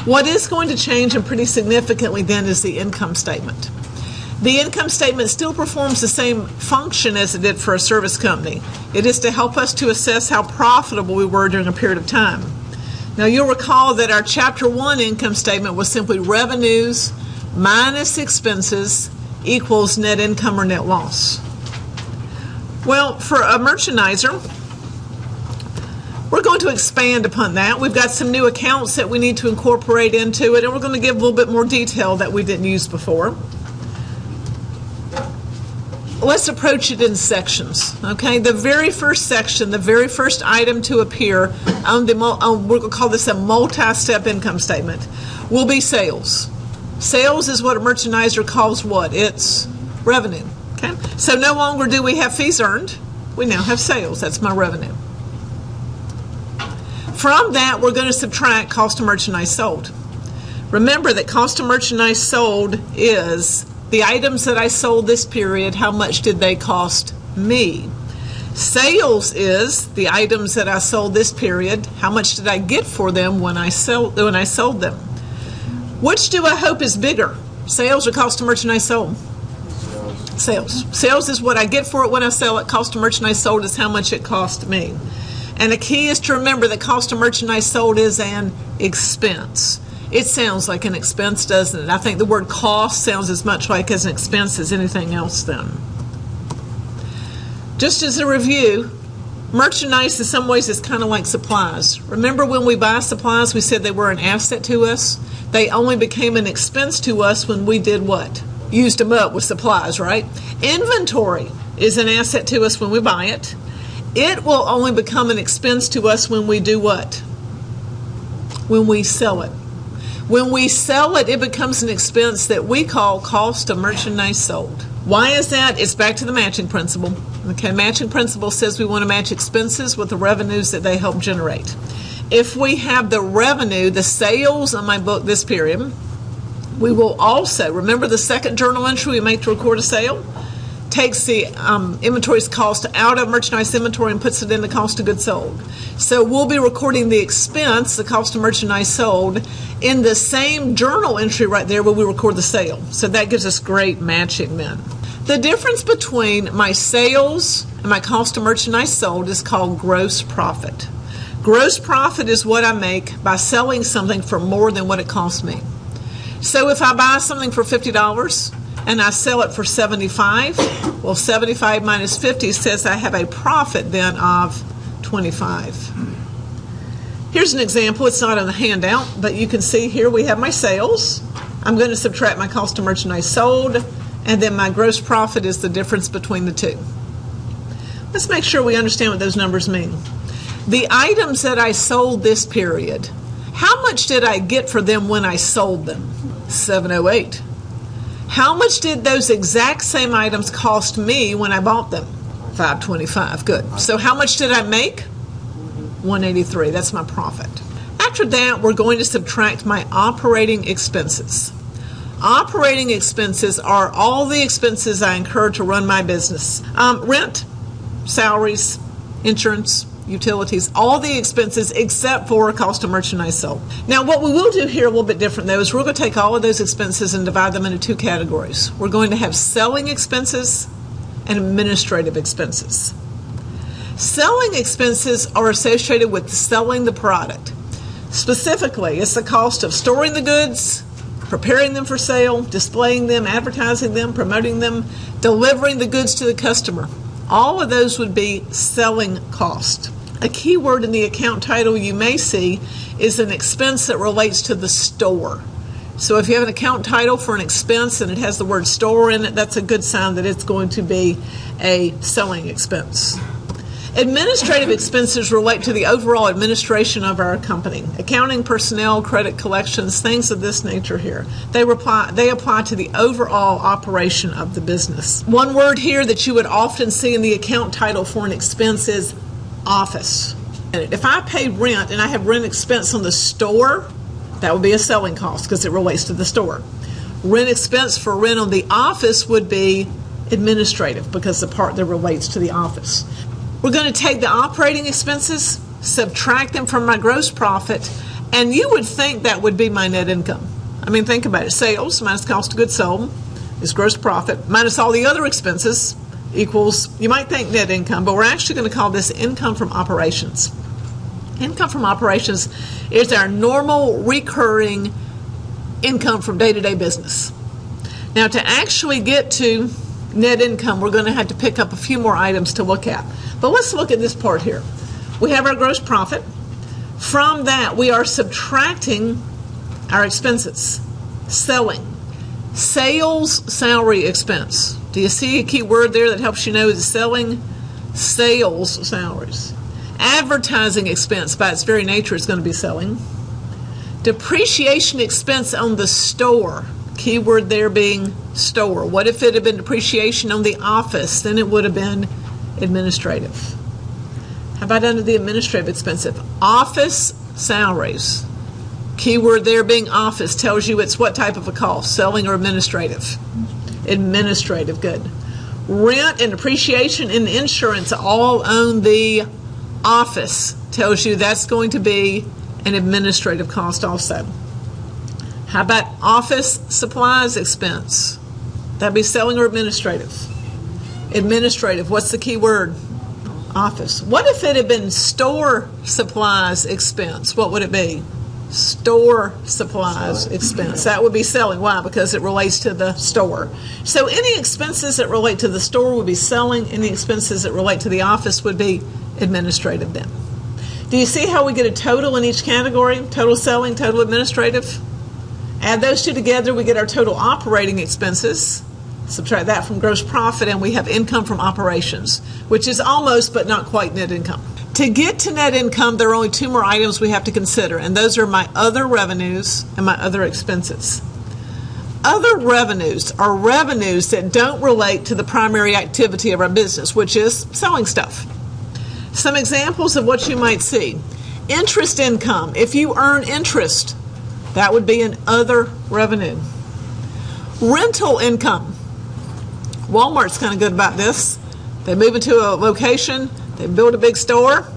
What is going to change, and pretty significantly then, is the income statement. The income statement still performs the same function as it did for a service company. It is to help us to assess how profitable we were during a period of time. Now, you'll recall that our Chapter 1 income statement was simply revenues minus expenses equals net income or net loss. Well, for a merchandiser, we're going to expand upon that. We've got some new accounts that we need to incorporate into it, and we're going to give a little bit more detail that we didn't use before. Let's approach it in sections, okay? The very first section, the very first item to appear on we're going to call this a multi-step income statement, will be sales. Sales is what a merchandiser calls what? It's revenue, okay? So no longer do we have fees earned. We now have sales. That's my revenue. From that, we're going to subtract cost of merchandise sold. Remember that cost of merchandise sold is the items that I sold this period, how much did they cost me? Sales is the items that I sold this period, how much did I get for them when I sold them? Which do I hope is bigger, sales or cost of merchandise sold? Sales. Sales is what I get for it when I sell it. Cost of merchandise sold is how much it cost me. And the key is to remember that cost of merchandise sold is an expense. It sounds like an expense, doesn't it? I think the word cost sounds as much like as an expense as anything else then. Just as a review, merchandise in some ways is kind of like supplies. Remember when we buy supplies, we said they were an asset to us? They only became an expense to us when we did what? Used them up with supplies, right? Inventory is an asset to us when we buy it. It will only become an expense to us when we do what? When we sell it. When we sell it, it becomes an expense that we call cost of merchandise sold. Why is that? It's back to the matching principle. Okay, matching principle says we want to match expenses with the revenues that they help generate. If we have the revenue, the sales on my book this period, we will also, remember the second journal entry we make to record a sale? Takes the inventory's cost out of merchandise inventory and puts it in the cost of goods sold. So we'll be recording the expense, the cost of merchandise sold, in the same journal entry right there where we record the sale. So that gives us great matching then. The difference between my sales and my cost of merchandise sold is called gross profit. Gross profit is what I make by selling something for more than what it cost me. So if I buy something for $50, and I sell it for $75, well, 75 minus 50 says I have a profit then of 25. Here's an example. It's not on the handout, but you can see here we have my sales. I'm going to subtract my cost of merchandise sold, and then my gross profit is the difference between the two. Let's make sure we understand what those numbers mean. The items that I sold this period, how much did I get for them when I sold them? $708. How much did those exact same items cost me when I bought them? $525. Good. So how much did I make? $183. That's my profit. After that, we're going to subtract my operating expenses. Operating expenses are all the expenses I incur to run my business. Rent, salaries, insurance, utilities, all the expenses except for cost of merchandise sold. Now what we will do here a little bit different though is we're going to take all of those expenses and divide them into two categories. We're going to have selling expenses and administrative expenses. Selling expenses are associated with selling the product. Specifically, it's the cost of storing the goods, preparing them for sale, displaying them, advertising them, promoting them, delivering the goods to the customer. All of those would be selling cost. A key word in the account title you may see is an expense that relates to the store. So if you have an account title for an expense and it has the word store in it, that's a good sign that it's going to be a selling expense. Administrative expenses relate to the overall administration of our company. Accounting, personnel, credit collections, things of this nature here. They apply to the overall operation of the business. One word here that you would often see in the account title for an expense is office. If I pay rent and I have rent expense on the store, that would be a selling cost because it relates to the store. Rent expense for rent on the office would be administrative because the part that relates to the office. We're going to take the operating expenses, subtract them from my gross profit, And you would think that would be my net income. I mean, think about it. Sales minus cost of goods sold is gross profit minus all the other expenses equals, you might think net income, but we're actually going to call this income from operations. Income from operations is our normal recurring income from day-to-day business. Now, to actually get to net income, we're going to have to pick up a few more items to look at. But let's look at this part here. We have our gross profit. From that, we are subtracting our expenses. Selling. Sales salary expense. Do you see a key word there that helps you know is selling? Sales salaries. Advertising expense, by its very nature, is going to be selling. Depreciation expense on the store. Key word there being store. What if it had been depreciation on the office? Then it would have been administrative. How about under the administrative expensive? Office salaries. Keyword there being office tells you it's what type of a cost, selling or administrative. Administrative, good. Rent and depreciation and insurance all on the office tells you that's going to be an administrative cost also. How about office supplies expense? That'd be selling or administrative. Administrative, what's the key word? Office. What if it had been store supplies expense? What would it be? Store supplies expense. That would be selling. Why? Because it relates to the store. So any expenses that relate to the store would be selling. Any expenses that relate to the office would be administrative then. Do you see how we get a total in each category? Total selling, total administrative. Add those two together, we get our total operating expenses. Subtract that from gross profit, and we have income from operations, which is almost but not quite net income. To get to net income, there are only two more items we have to consider, and those are my other revenues and my other expenses. Other revenues are revenues that don't relate to the primary activity of our business, which is selling stuff. Some examples of what you might see. Interest income. If you earn interest, that would be an other revenue. Rental income. Walmart's kind of good about this. They move into a location, they build a big store,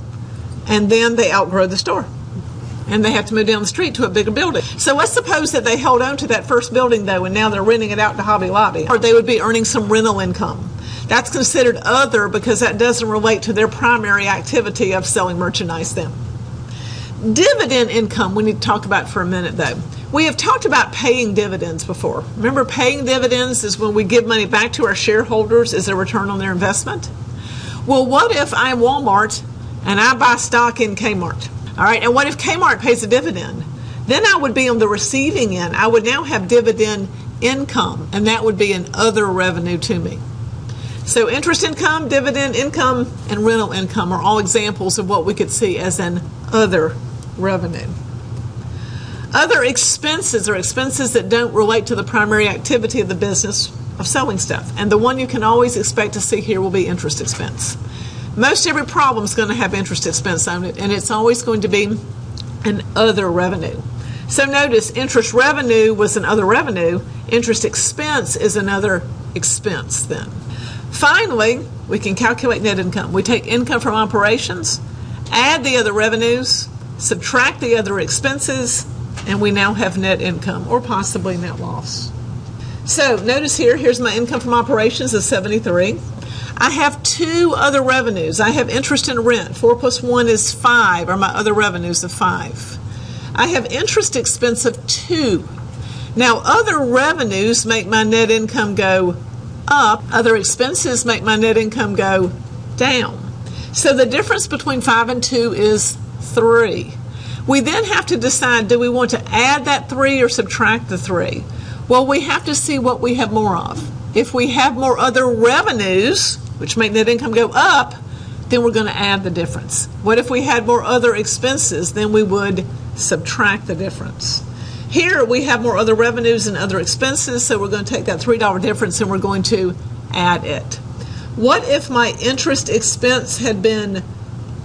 and then they outgrow the store. And they have to move down the street to a bigger building. So let's suppose that they held on to that first building, though, and now they're renting it out to Hobby Lobby. Or they would be earning some rental income. That's considered other because that doesn't relate to their primary activity of selling merchandise then. Dividend income we need to talk about for a minute, though. We have talked about paying dividends before. Remember, paying dividends is when we give money back to our shareholders as a return on their investment. Well, what if I'm Walmart and I buy stock in Kmart? All right, and what if Kmart pays a dividend? Then I would be on the receiving end. I would now have dividend income, and that would be an other revenue to me. So interest income, dividend income, and rental income are all examples of what we could see as an other revenue. Other expenses are expenses that don't relate to the primary activity of the business of selling stuff. And the one you can always expect to see here will be interest expense. Most every problem is going to have interest expense on it, and it's always going to be an other revenue. So notice interest revenue was an other revenue. Interest expense is another expense then. Finally, we can calculate net income. We take income from operations, add the other revenues, subtract the other expenses, and we now have net income or possibly net loss. So notice here, here's my income from operations of 73. I have two other revenues. I have interest and rent. 4 plus 1 is 5, are my other revenues of 5. I have interest expense of 2. Now, other revenues make my net income go up. Other expenses make my net income go down. So the difference between 5 and 2 is 3. We then have to decide, do we want to add that 3 or subtract the 3? Well, we have to see what we have more of. If we have more other revenues, which make net income go up, then we're going to add the difference. What if we had more other expenses? Then we would subtract the difference. Here we have more other revenues and other expenses, so we're going to take that $3 difference and we're going to add it. What if my interest expense had been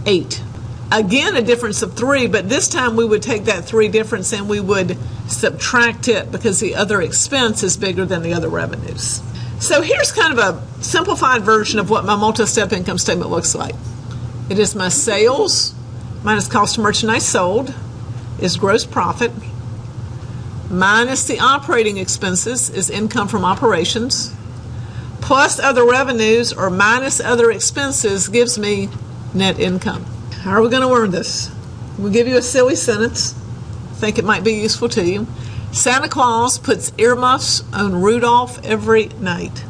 8? Again, a difference of 3, but this time we would take that 3 difference and we would subtract it because the other expense is bigger than the other revenues. So here's kind of a simplified version of what my multi-step income statement looks like. It is my sales minus cost of merchandise sold, is gross profit, minus the operating expenses is income from operations, plus other revenues or minus other expenses gives me net income. How are we going to learn this? We'll give you a silly sentence. I think it might be useful to you. Santa Claus puts earmuffs on Rudolph every night.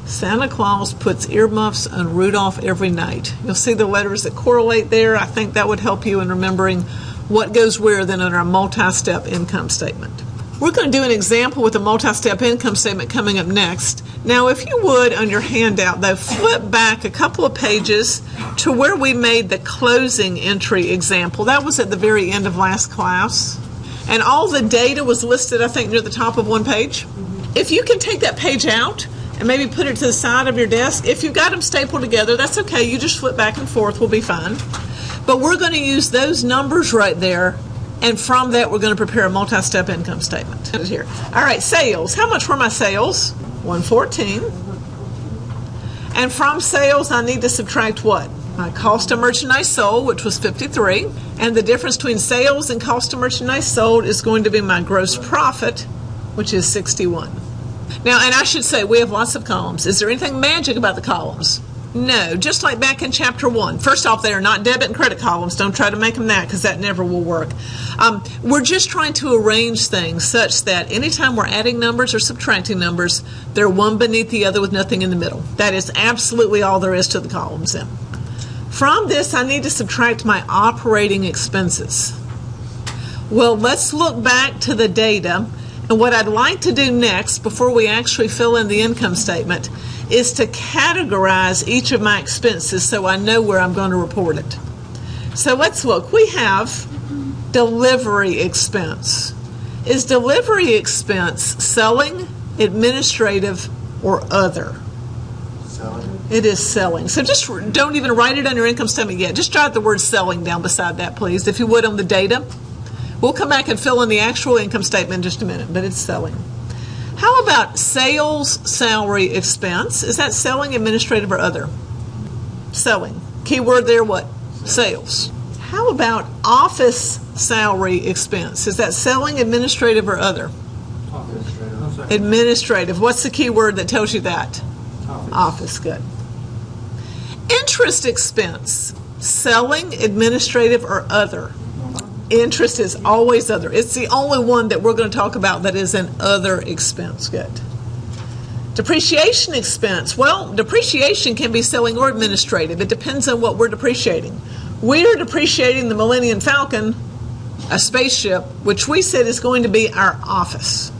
Santa Claus puts earmuffs on Rudolph every night. You'll see the letters that correlate there. I think that would help you in remembering what goes where then on our multi-step income statement. We're going to do an example with a multi-step income statement coming up next. Now, if you would, on your handout, though, flip back a couple of pages to where we made the closing entry example. That was at the very end of last class. And all the data was listed, I think, near the top of one page. If you can take that page out and maybe put it to the side of your desk, if you've got them stapled together, that's okay. You just flip back and forth. We'll be fine. But we're going to use those numbers right there, and from that, we're going to prepare a multi-step income statement. Here. All right, sales. How much were my sales? 114. And from sales, I need to subtract what? My cost of merchandise sold, which was 53. And the difference between sales and cost of merchandise sold is going to be my gross profit, which is 61. Now, and I should say, we have lots of columns. Is there anything magic about the columns? No, just like back in chapter 1. First off, they are not debit and credit columns. Don't try to make them that, because that never will work. We're just trying to arrange things such that anytime we're adding numbers or subtracting numbers, they're one beneath the other with nothing in the middle. That is absolutely all there is to the columns then. From this, I need to subtract my operating expenses. Well, let's look back to the data. And what I'd like to do next, before we actually fill in the income statement, is to categorize each of my expenses so I know where I'm going to report it. So let's look. We have delivery expense. Is delivery expense selling, administrative, or other? Selling. It is selling. So just don't even write it on your income statement yet. Just jot the word selling down beside that, please, if you would, on the data. We'll come back and fill in the actual income statement in just a minute, but it's selling. How about sales salary expense? Is that selling, administrative, or other? Selling. Keyword there, what? Sales. How about office salary expense? Is that selling, administrative, or other? Administrative. Administrative. What's the keyword that tells you that? Office. Good. Interest expense. Selling, administrative, or other? Interest is always other. It's the only one that we're going to talk about that is an other expense. Good. Depreciation expense. Well, depreciation can be selling or administrative. It depends on what we're depreciating. We are depreciating the Millennium Falcon, a spaceship, which we said is going to be our office.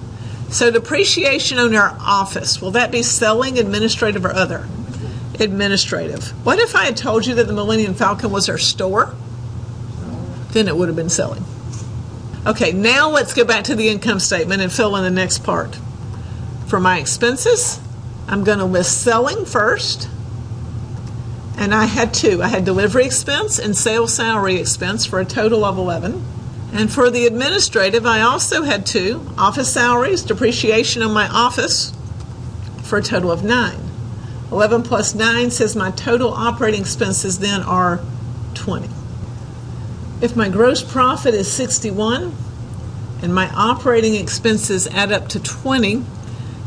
So depreciation on our office, will that be selling, administrative, or other? Administrative. What if I had told you that the Millennium Falcon was our store? Then it would have been selling. Okay, now let's go back to the income statement and fill in the next part. For my expenses, I'm going to list selling first. And I had two. I had delivery expense and sales salary expense for a total of 11. And for the administrative, I also had two. Office salaries, depreciation on my office for a total of 9. 11 plus 9 says my total operating expenses then are 20. If my gross profit is 61 and my operating expenses add up to 20,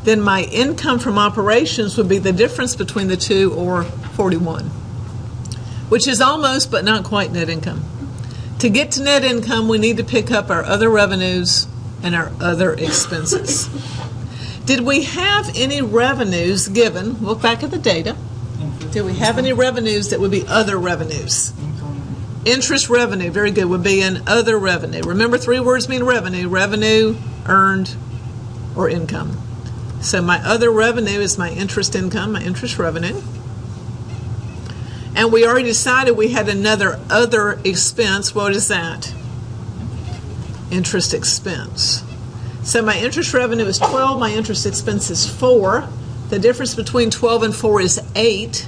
then my income from operations would be the difference between the two, or 41, which is almost but not quite net income. To get to net income, we need to pick up our other revenues and our other expenses. Did we have any revenues given? Look back at the data. Did we have any revenues that would be other revenues? Interest revenue, very good, would be an other revenue. Remember, 3 words mean revenue. Revenue, earned, or income. So my other revenue is my interest income, my interest revenue. And we already decided we had another other expense. What is that? Interest expense. So my interest revenue is 12, my interest expense is 4. The difference between 12 and 4 is 8.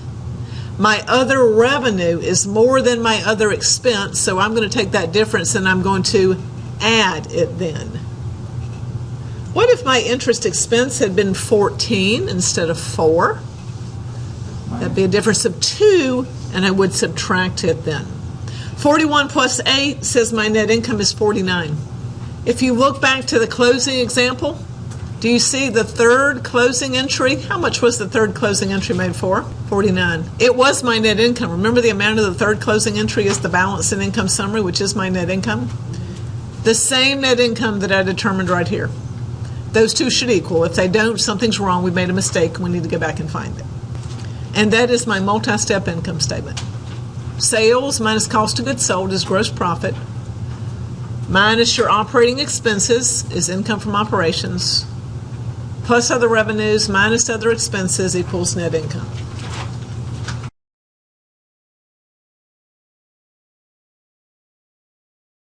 My other revenue is more than my other expense, so I'm going to take that difference and I'm going to add it then. What if my interest expense had been 14 instead of 4? That'd be a difference of 2, and I would subtract it then. 41 plus 8 says my net income is 49. If you look back to the closing example, do you see the third closing entry? How much was the third closing entry made for? 49. It was my net income. Remember, the amount of the third closing entry is the balance and income summary, which is my net income. The same net income that I determined right here. Those two should equal. If they don't, something's wrong. We made a mistake, and we need to go back and find it. And that is my multi-step income statement. Sales minus cost of goods sold is gross profit. Minus your operating expenses is income from operations. Plus other revenues minus other expenses equals net income.